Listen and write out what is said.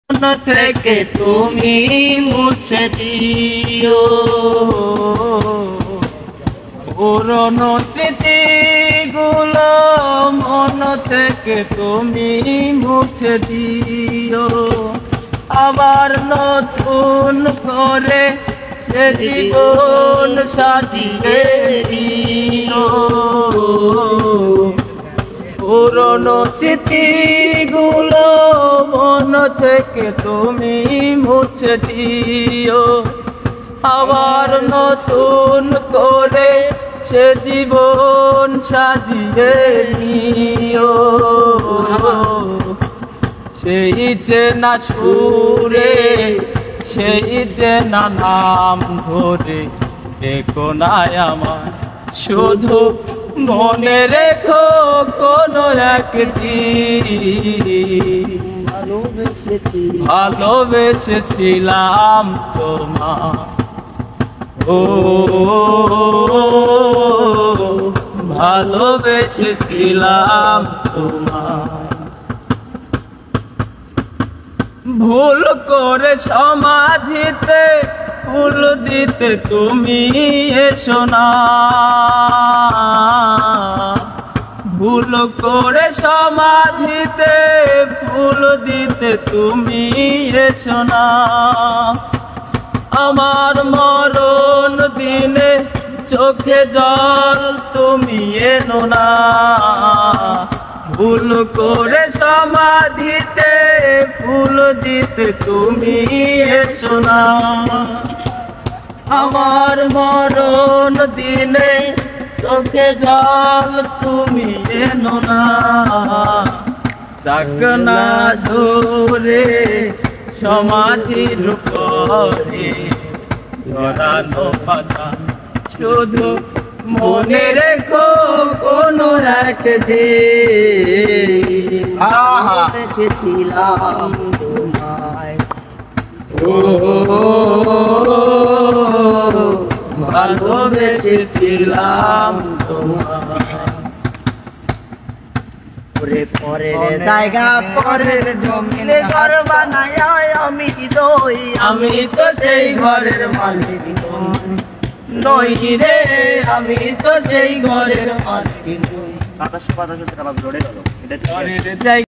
মন থেকে তুমি মুছে দিও পুরনো স্মৃতিগুলো মন থেকে তুমি মুছে দিও আবার নতুন করে সে জীবন সাজিয়ে দিও পুরনো স্মৃতিগুলো মন থেকে তুমি মুছে দিও আবার নতুন করে সে জীবন সাজিয়ে নিও সেই চেনা সুরে সেই চেনা নাম ধরে দেখো না আমার শুধু মনে রেখো কোনো একদিন ভালোবেসেছিলাম তোমার ও ভালোবেসেছিলাম তোমার ভুল করে সমাধিতে ফুল দিতে তুমি এসো না ভুল করে সমাধিতে ফুল দিতে তুমি এসো না আমার মরণ দিনে চোখে জল তুমি এনো না ভুল করে সমাধিতে ফুল দিতে তুমি এসো না আমার মরণ দিনে চোখে জল তুমি এনো না চাকনা ঝরে সমাধির উপরে ঝরানো পাতা শুধু মনে রেখো কোনো একদিন ভালোবেসেছিলাম তোমায় ও ভালোবেসেছিলাম তোমায় পরের জায়গা পরের জমিনে ঘর বানায় আমি রই আমি তো সেই ঘরের মালিক নই রে আমি তো সেই ঘরের মালিক নই।